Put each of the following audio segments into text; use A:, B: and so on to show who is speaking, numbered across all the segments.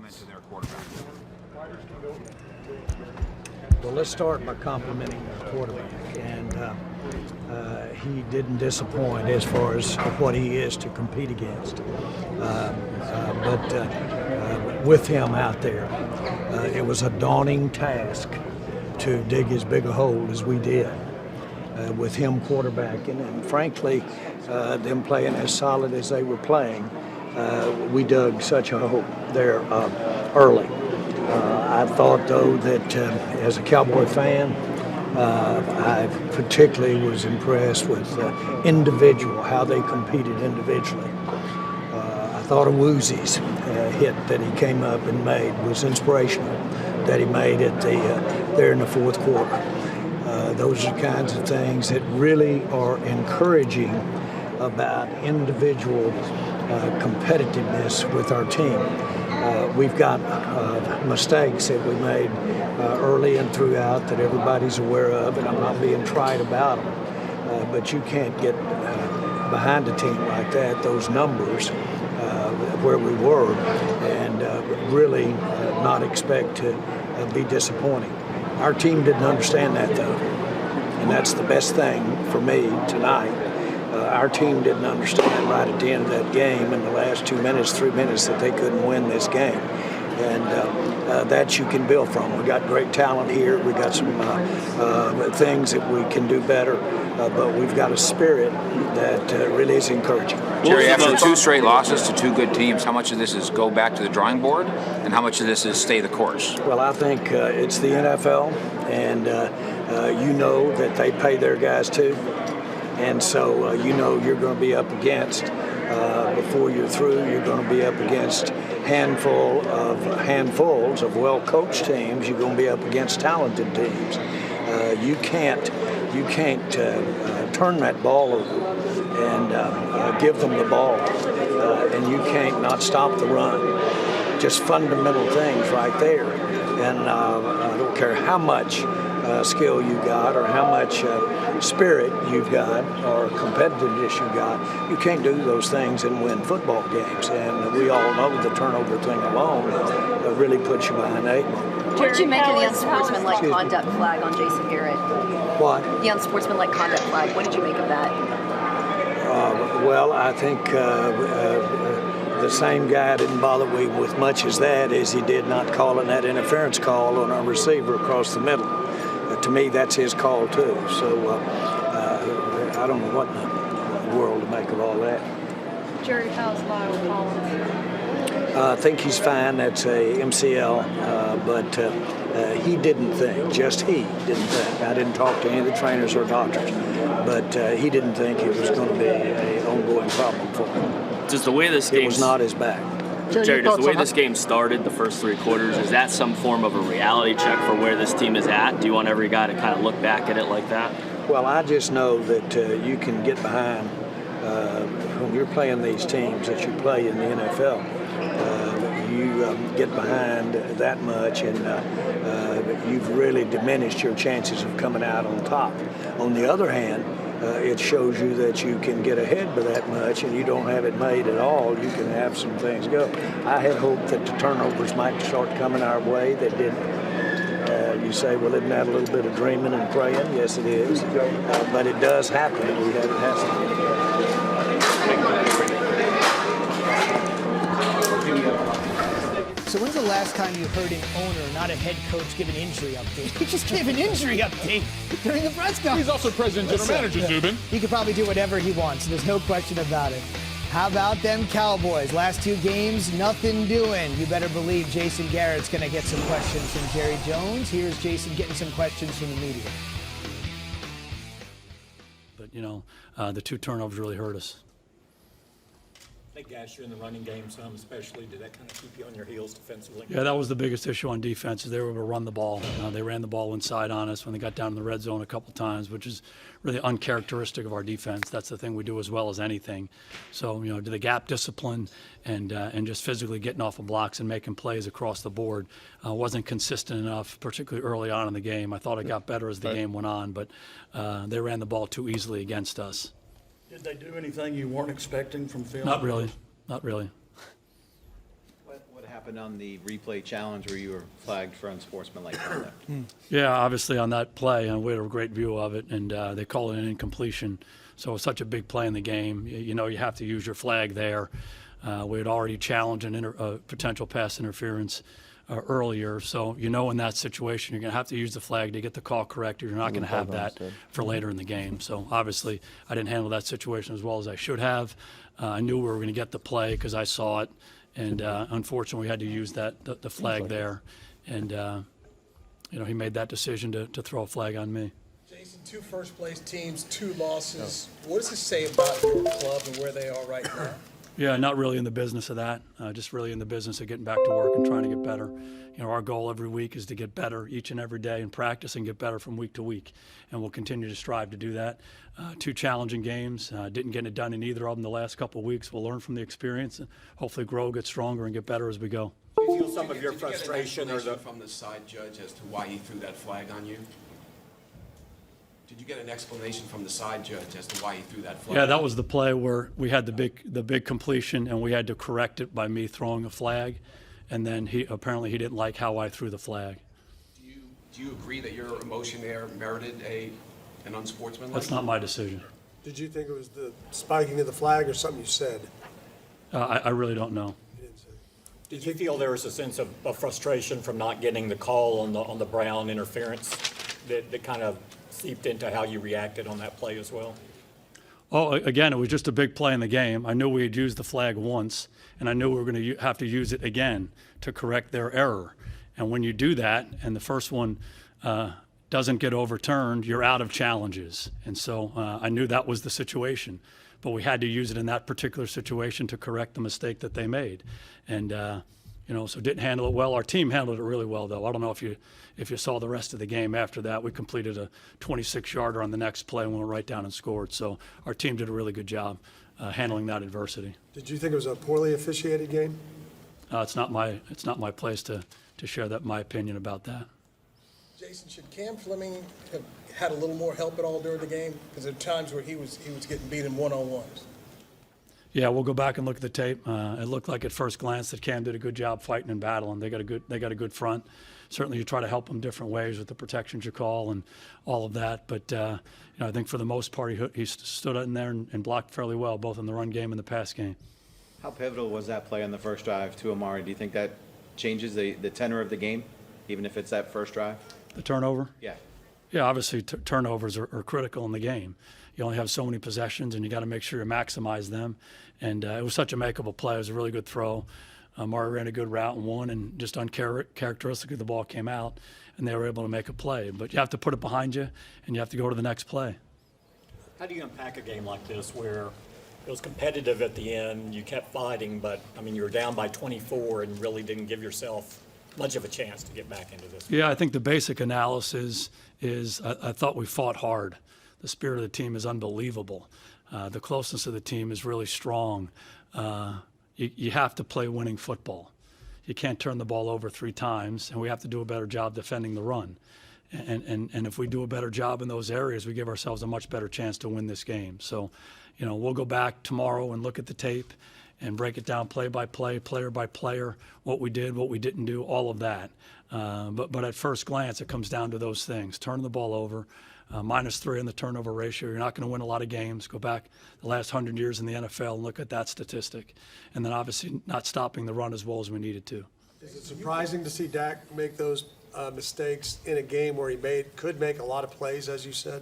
A: compliment to their quarterback?
B: Well, let's start by complimenting the quarterback, and he didn't disappoint as far as what he is to compete against. But with him out there, it was a daunting task to dig as big a hole as we did with him quarterbacking, and frankly, them playing as solid as they were playing. We dug such a hole there early. I thought, though, that as a Cowboy fan, I particularly was impressed with how they competed individually. I thought of Woozy's hit that he came up and made was inspirational, that he made it there in the fourth quarter. Those are the kinds of things that really are encouraging about individual competitiveness with our team. We've got mistakes that we made early and throughout that everybody's aware of, and I'm not being trite about them. But you can't get behind a team like that, those numbers, where we were, and really not expect to be disappointing. Our team didn't understand that, though, and that's the best thing for me tonight. Our team didn't understand right at the end of that game in the last 3 minutes that they couldn't win this game. And that you can build from. We got great talent here. We got some things that we can do better, but we've got a spirit that really is encouraging.
A: Jerry, after 2 straight losses to 2 good teams, how much of this is go back to the drawing board, and how much of this is stay the course?
B: Well, I think it's the NFL, and you know that they pay their guys too. And so you know you're going to be up against, before you're through, you're going to be up against handfuls of well-coached teams. You're going to be up against talented teams. You can't turn that ball over and give them the ball, and you can't not stop the run. Just fundamental things right there. And I don't care how much skill you got or how much spirit you've got or competitiveness you got, you can't do those things and win football games. And we all know the turnover thing alone really puts you behind 8.
C: What did you make of the unsportsmanlike conduct flag on Jason Garrett?
B: What?
C: The unsportsmanlike conduct flag. What did you make of that?
B: Well, I think the same guy didn't bother me with much as that as he did not calling that interference call on our receiver across the middle. To me, that's his call too. So I don't know what in the world to make of all that.
D: Jerry, how's Lyle Collins?
B: I think he's fine. That's a MCL, but he didn't think. Just he didn't think. I didn't talk to any of the trainers or doctors, but he didn't think it was going to be an ongoing problem for him.
E: Does the way this game
B: it was not his bag.
E: Jerry, does the way this game started, the first 3 quarters, is that some form of a reality check for where this team is at? Do you want every guy to kind of look back at it like that?
B: Well, I just know that you can get behind when you're playing these teams that you play in the NFL. You get behind that much, and you've really diminished your chances of coming out on top. On the other hand, it shows you that you can get ahead by that much and you don't have it made at all. You can have some things go. I had hoped that the turnovers might start coming our way. They didn't. You say, well, isn't that a little bit of dreaming and praying? Yes, it is. But it does happen. We have it has to.
F: So when's the last time you heard an owner, not a head coach, give an injury update? He just gave an injury update during the press conference.
G: He's also president and general manager, Zubin.
F: He can probably do whatever he wants. There's no question about it. How about them Cowboys? Last 2 games, nothing doing. You better believe Jason Garrett's going to get some questions from Jerry Jones. Here's Jason getting some questions from the media.
H: But, the 2 turnovers really hurt us.
I: They gassed you in the running game some, especially. Did that kind of keep you on your heels defensively?
H: Yeah, that was the biggest issue on defense. Is they were able to run the ball. They ran the ball inside on us when they got down in the red zone a couple times, which is really uncharacteristic of our defense. That's the thing we do as well as anything. So, to the gap discipline and just physically getting off of blocks and making plays across the board wasn't consistent enough, particularly early on in the game. I thought it got better as the game went on, but they ran the ball too easily against us.
J: Did they do anything you weren't expecting from Phil?
H: Not really. Not really.
K: What happened
J: happened on the replay challenge where you were flagged for unsportsmanlike conduct?
H: Yeah, obviously on that play, and we had a great view of it, and they called it an incompletion. So it's such a big play in the game. You know you have to use your flag there. We had already challenged a potential pass interference earlier. So you know in that situation you're going to have to use the flag to get the call correct, or you're not going to have that for later in the game. So obviously I didn't handle that situation as well as I should have. I knew we were going to get the play because I saw it, and unfortunately we had to use the flag there. And he made that decision to throw a flag on me.
K: Jason, 2 first-place teams, 2 losses. What does this say about your club and where they are right now?
H: Yeah, not really in the business of that. Just really in the business of getting back to work and trying to get better. Our goal every week is to get better each and every day and practice and get better from week to week. And we'll continue to strive to do that. 2 challenging games. Didn't get it done in either of them the last couple of weeks. We'll learn from the experience and hopefully grow, get stronger, and get better as we go.
I: Do you feel some of your frustration
L: from the side judge as to why he threw that flag on you? Did you get an explanation from the side judge as to why he threw that flag?
H: Yeah, that was the play where we had the big completion, and we had to correct it by me throwing a flag, and then he didn't like how I threw the flag.
L: Do you agree that your emotion there merited an unsportsmanlike?
H: That's not my decision.
K: Did you think it was the spiking of the flag or something you said?
H: I really don't know.
I: Did you feel there was a sense of frustration from not getting the call on the Brown interference that kind of seeped into how you reacted on that play as well?
H: Oh, again, it was just a big play in the game. I knew we had used the flag once, and I knew we were going to have to use it again to correct their error. And when you do that, and the first one doesn't get overturned, you're out of challenges. And so I knew that was the situation. But we had to use it in that particular situation to correct the mistake that they made. And, so didn't handle it well. Our team handled it really well, though. I don't know if you saw the rest of the game after that. We completed a 26-yarder on the next play and went right down and scored. So our team did a really good job handling that adversity.
K: Did you think it was a poorly officiated game?
H: It's not my place to share my opinion about that.
K: Jason, should Cam Fleming have had a little more help at all during the game? Because there are times where he was getting beat in one-on-ones.
H: Yeah, we'll go back and look at the tape. It looked like at first glance that Cam did a good job fighting and battling. They got a good front. Certainly, you try to help them different ways with the protections you call and all of that. But I think for the most part, he stood in there and blocked fairly well, both in the run game and the pass game.
J: How pivotal was that play on the first drive to Amari? Do you think that changes the tenor of the game, even if it's that first drive?
H: The turnover?
J: Yeah.
H: Yeah, obviously turnovers are critical in the game. You only have so many possessions, and you got to make sure you maximize them. And it was such a makeable play. It was a really good throw. Amari ran a good route and won, and just uncharacteristically, the ball came out, and they were able to make a play. But you have to put it behind you, and you have to go to the next play.
I: How do you unpack a game like this where it was competitive at the end, you kept fighting, but, you were down by 24 and really didn't give yourself much of a chance to get back into this?
H: Yeah, I think the basic analysis is I thought we fought hard. The spirit of the team is unbelievable. The closeness of the team is really strong. You have to play winning football. You can't turn the ball over 3 times, and we have to do a better job defending the run. And if we do a better job in those areas, we give ourselves a much better chance to win this game. So, we'll go back tomorrow and look at the tape and break it down play by play, player by player, what we did, what we didn't do, all of that. But at first glance, it comes down to those things. Turn the ball over, -3 in the turnover ratio. You're not going to win a lot of games. Go back the last 100 years in the NFL and look at that statistic. And then obviously not stopping the run as well as we needed to.
K: Is it surprising to see Dak make those mistakes in a game where he could make a lot of plays, as you said?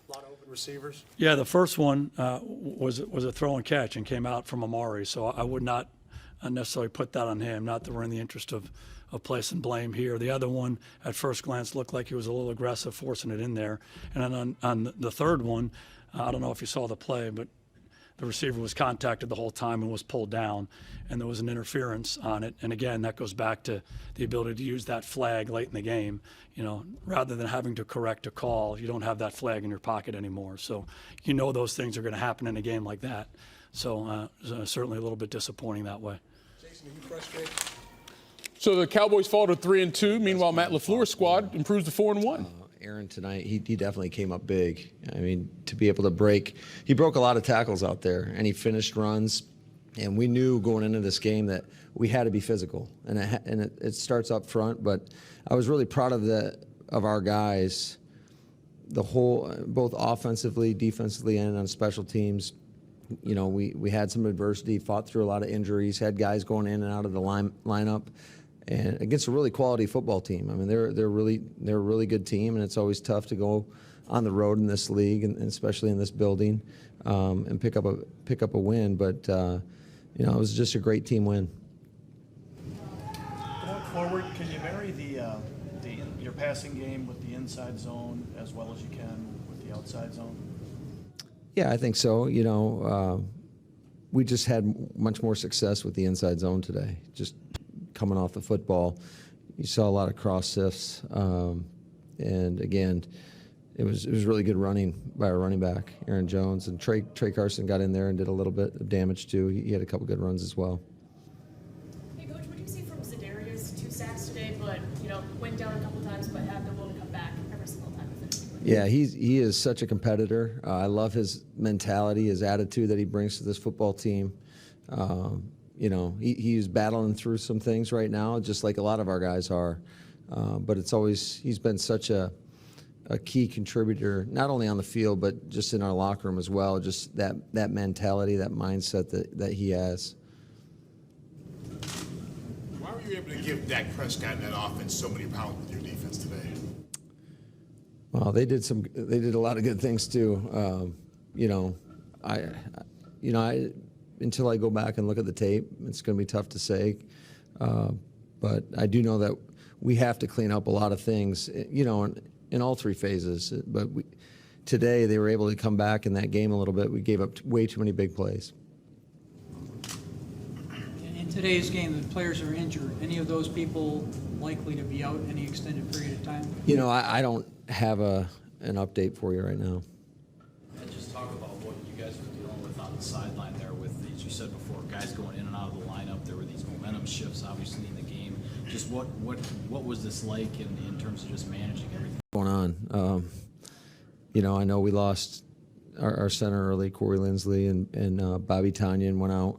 K: A lot of open receivers?
H: Yeah, the first one was a throw and catch and came out from Amari, so I would not necessarily put that on him, not that we're in the interest of placing blame here. The other one, at first glance, looked like he was a little aggressive, forcing it in there. And then on the third one, I don't know if you saw the play, but the receiver was contacted the whole time and was pulled down, and there was an interference on it. And again, that goes back to the ability to use that flag late in the game. Rather than having to correct a call, you don't have that flag in your pocket anymore. So those things are going to happen in a game like that. So certainly a little bit disappointing that way.
K: Jason, are you frustrated?
G: So the Cowboys fall to 3-2. Meanwhile, Matt LaFleur's squad improves to 4-1.
M: Aaron tonight, he definitely came up big. To be able to he broke a lot of tackles out there, and he finished runs. And we knew going into this game that we had to be physical, and it starts up front. But I was really proud of our guys, both offensively, defensively, and on special teams. You know, we had some adversity, fought through a lot of injuries, had guys going in and out of the lineup, and against a really quality football team. I mean, they're a really good team, and it's always tough to go on the road in this league, and especially in this building, and pick up a win. But you know, it was just a great team win.
N: Going forward, can you marry your passing game with the inside zone as well as you can with the outside zone?
M: Yeah, I think so. You know, we just had much more success with the inside zone today. Just coming off the football, you saw a lot of cross sifts, and again, it was really good running by our running back, Aaron Jones, and Trey Carson got in there and did a little bit of damage too. He had a couple good runs as well.
D: Hey, Coach, what do you see from Za'Darius? 2 sacks today, but went down a couple times, but had the will to come back every single time.
M: Yeah, he is such a competitor. I love his mentality, his attitude that he brings to this football team. You know, he's battling through some things right now, just like a lot of our guys are. But he's been such a key contributor, not only on the field, but just in our locker room as well. Just that mentality, that mindset that he has.
O: Why were you able to give Dak Prescott and that offense so many pounds with your defense today?
M: Well, they did a lot of good things too. You know, until I go back and look at the tape, it's going to be tough to say. But I do know that we have to clean up a lot of things, you know, in all 3 phases. But today they were able to come back in that game a little bit. We gave up way too many big plays.
P: In today's game, the players are injured. Any of those people likely to be out any extended period of time?
M: You know, I don't have an update for you right now.
Q: And just talk about what you guys were dealing with on the sideline there with, as you said before, guys going in and out of the lineup. There were these momentum shifts, obviously, in the game. Just what was this like in terms of just managing everything
M: going on? You know, I know we lost our center early, Corey Lindsley, and Bobby Tanyan went out.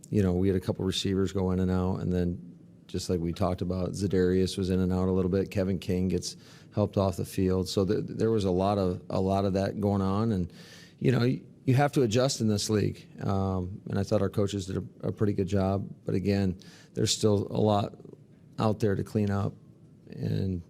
M: You know, we had a couple receivers go in and out, and then just like we talked about, Za'Darius was in and out a little bit. Kevin King gets helped off the field, so there was a lot of that going on, and you know, you have to adjust in this league. And I thought our coaches did a pretty good job, but again, there's still a lot out there to clean up, and